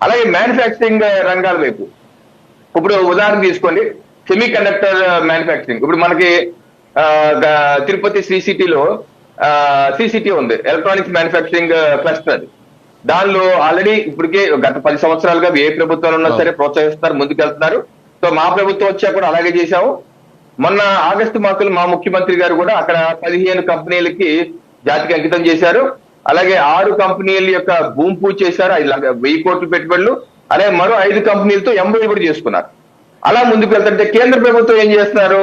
అలాగే మ్యానుఫ్యాక్చరింగ్ రంగాల వైపు ఇప్పుడు ఉదాహరణ తీసుకోండి, సెమీ కండక్టర్ మ్యానుఫ్యాక్చరింగ్. ఇప్పుడు మనకి తిరుపతి సిసిటీలో సిసిటీ ఉంది, ఎలక్ట్రానిక్స్ మ్యానుఫ్యాక్చరింగ్ క్లస్టర్. దానిలో ఆల్రెడీ ఇప్పటికే గత 10 సంవత్సరాలుగా ఏ ప్రభుత్వాలు ఉన్నా సరే ప్రోత్సహిస్తున్నారు, ముందుకెళ్తున్నారు. సో మా ప్రభుత్వం వచ్చా కూడా అలాగే చేశాము. మొన్న ఆగస్టు మాసంలో మా ముఖ్యమంత్రి గారు కూడా అక్కడ 15 కంపెనీలకి జాతికి అంకితం చేశారు. అలాగే 6 కంపెనీల యొక్క భూమి పూజ చేశారు, 1000 కోట్ల పెట్టుబడులు. అలాగే మరో 5 కంపెనీలతో ఎంబడి కూడా చేసుకున్నారు. అలా ముందుకు వెళ్తుంటే కేంద్ర ప్రభుత్వం ఏం చేస్తున్నారు,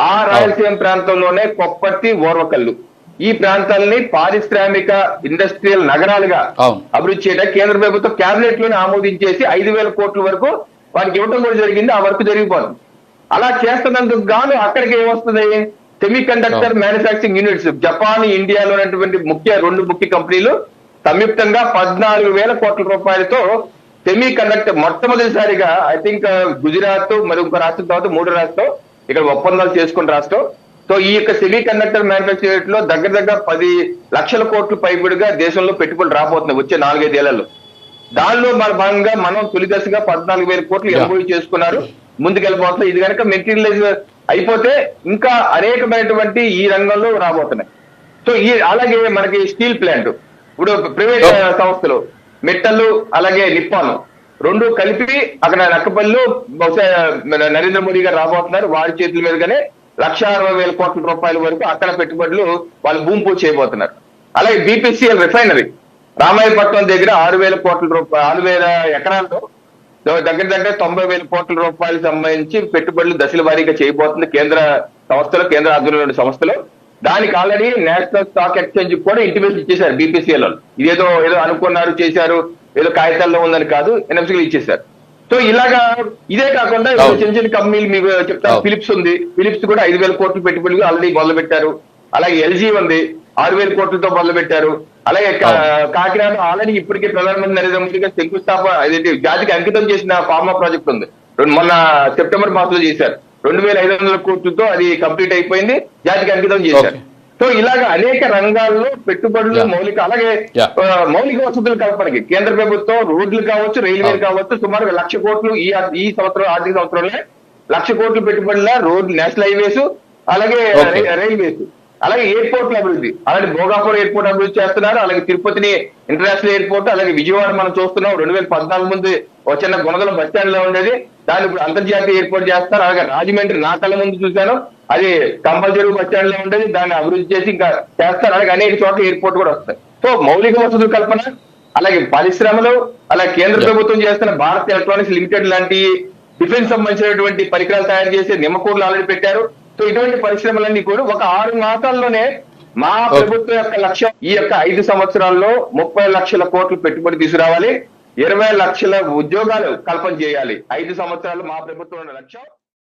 ఆ రాయలసీమ ప్రాంతంలోనే కొప్పర్తి, ఓర్వకల్లు ఈ ప్రాంతాలని పారిశ్రామిక ఇండస్ట్రియల్ నగరాలుగా అభివృద్ధి చేయడానికి కేంద్ర ప్రభుత్వం కేబినెట్ లోనే ఆమోదించేసి 5,000 కోట్ల వరకు వారికి ఇవ్వడం కూడా జరిగింది. ఆ వర్క్ జరిగిపోతుంది. అలా చేస్తున్నందుకు గాను అక్కడికి ఏమొస్తుంది, semi conductor manufacturing units. Japan, ఇండియాలో ఉన్నటువంటి 2 ముఖ్య కంపెనీలు సంయుక్తంగా 14,000 కోట్ల రూపాయలతో సెమీ కండక్టర్ మొట్టమొదటిసారిగా ఐ థింక్ గుజరాత్ మరి ఇంకో రాష్ట్రం తర్వాత 3 రాష్ట్రం ఇక్కడ ఒప్పందాలు చేసుకున్న రాష్ట్రం. సో ఈ యొక్క సెమీ కండక్టర్ మ్యానుఫ్యాక్చరింగ్ లో దగ్గర 10 లక్షల కోట్ల పైబడిగా దేశంలో పెట్టుబడులు రాబోతున్నాయి వచ్చే 4-5 ఏళ్లలో. దానిలో మన భాగంగా మనం తొలి దశగా 14,000 కోట్లు ఎంఓయూ చేసుకున్నారు, ముందుకెళ్ళిపోతున్నాం. ఇది కనుక మెటీరియలైజ్ అయిపోతే ఇంకా అనేకమైనటువంటి ఈ రంగంలో రాబోతున్నాయి. సో అలాగే మనకి స్టీల్ ప్లాంట్, ఇప్పుడు ప్రైవేట్ సంస్థలు మెట్టలు అలాగే నిప్పాను 2 కలిపి అక్కడ నక్కపల్లిలో బహుశా నరేంద్ర మోడీ గారు రాబోతున్నారు. వారి చేతుల మీదుగానే 1,60,000 కోట్ల రూపాయల వరకు అక్కడ పెట్టుబడులు వాళ్ళు భూమి పూజ చేయబోతున్నారు. అలాగే బీపీసీఎల్ రిఫైనరీ రామాయపట్నం దగ్గర 6,000 కోట్ల రూపాయలు 6,000 ఎకరాల్లో దగ్గర 90,000 కోట్ల రూపాయలకు సంబంధించి పెట్టుబడులు దశల వారీగా చేయబోతుంది కేంద్ర సంస్థలు, కేంద్ర ఆధ్వర్యంలోని సంస్థలు. దానికి ఆల్రెడీ నేషనల్ స్టాక్ ఎక్స్చేంజ్ కూడా ఇంటిమేషన్ ఇచ్చేశారు బీపీసీఎల్ వాళ్ళు. ఇదేదో అనుకున్నారు చేశారు, ఏదో కాగితాల్లో ఉందని కాదు, ఎన్ఎఫ్సీలు ఇచ్చేశారు. సో ఇలాగా ఇదే కాకుండా చిన్న చిన్న కంపెనీలు మీకు చెప్తాను. ఫిలిప్స్ ఉంది, ఫిలిప్స్ కూడా 5,000 కోట్ల పెట్టుబడులు ఆల్రెడీ మొదలు పెట్టారు. అలాగే ఎల్జీ ఉంది, 6,000 కోట్లతో మొదలు పెట్టారు. అలాగే కాకినాడ ఆల్రెడీ ఇప్పటికే ప్రధానమంత్రి నరేంద్ర మోడీ గారు శంకుస్థాపన జాతికి అంకితం చేసిన ఫార్మా ప్రాజెక్ట్ ఉంది, మొన్న సెప్టెంబర్ మాసంలో చేశారు. 2,500 కోట్లతో అది కంప్లీట్ అయిపోయింది, జాతికి అంకితం చేశారు. సో ఇలాగ అనేక రంగాల్లో పెట్టుబడులు అలాగే మౌలిక వసతులు కల్పనకి కేంద్ర ప్రభుత్వం రోడ్లు కావచ్చు, రైల్వేలు కావచ్చు సుమారు 1,00,000 కోట్లు ఈ సంవత్సరం ఆర్థిక సంవత్సరంలో 1,00,000 కోట్ల పెట్టుబడుల రోడ్లు, నేషనల్ హైవేస్, అలాగే రైల్వేస్, అలాగే ఎయిర్పోర్ట్ల అభివృద్ధి. అలాగే భోగాపురం ఎయిర్పోర్ట్ అభివృద్ధి చేస్తున్నారు. అలాగే తిరుపతిని ఇంటర్నేషనల్ ఎయిర్పోర్ట్, అలాగే విజయవాడ మనం చూస్తున్నాం. 2014 ముందు చిన్న గుణదల బస్ స్టాండ్ లో ఉండేది, దాన్ని ఇప్పుడు అంతర్జాతీయ ఎయిర్పోర్ట్ చేస్తారు. అలాగే రాజమండ్రి నా కళ్ళ ముందు చూశాను, అది కంపల్సరీ బస్ స్టాండ్ లో ఉండేది, దాన్ని అభివృద్ధి చేసి ఇంకా చేస్తారు. అలాగే అనేక చోట్ల ఎయిర్పోర్ట్ కూడా వస్తాయి. సో మౌలిక వసతుల కల్పన, అలాగే పరిశ్రమలు, అలాగే కేంద్ర ప్రభుత్వం చేస్తున్న భారత్ ఎలక్ట్రానిక్స్ లిమిటెడ్ లాంటి డిఫెన్స్ సంబంధించినటువంటి పరికరాలు తయారు చేసే నిమ్మకూరులు ఆల్రెడీ పెట్టారు. సో ఇటువంటి పరిశ్రమలన్నీ కూడా ఒక 6 మాసాల్లోనే మా ప్రభుత్వం యొక్క లక్ష్యం ఈ యొక్క 5 సంవత్సరాల్లో 30 లక్షల కోట్ల పెట్టుబడి తీసుకురావాలి, 20 లక్షల ఉద్యోగాలు కల్పన చేయాలి. 5 సంవత్సరాలు మా ప్రభుత్వం ఉన్న లక్ష్యం.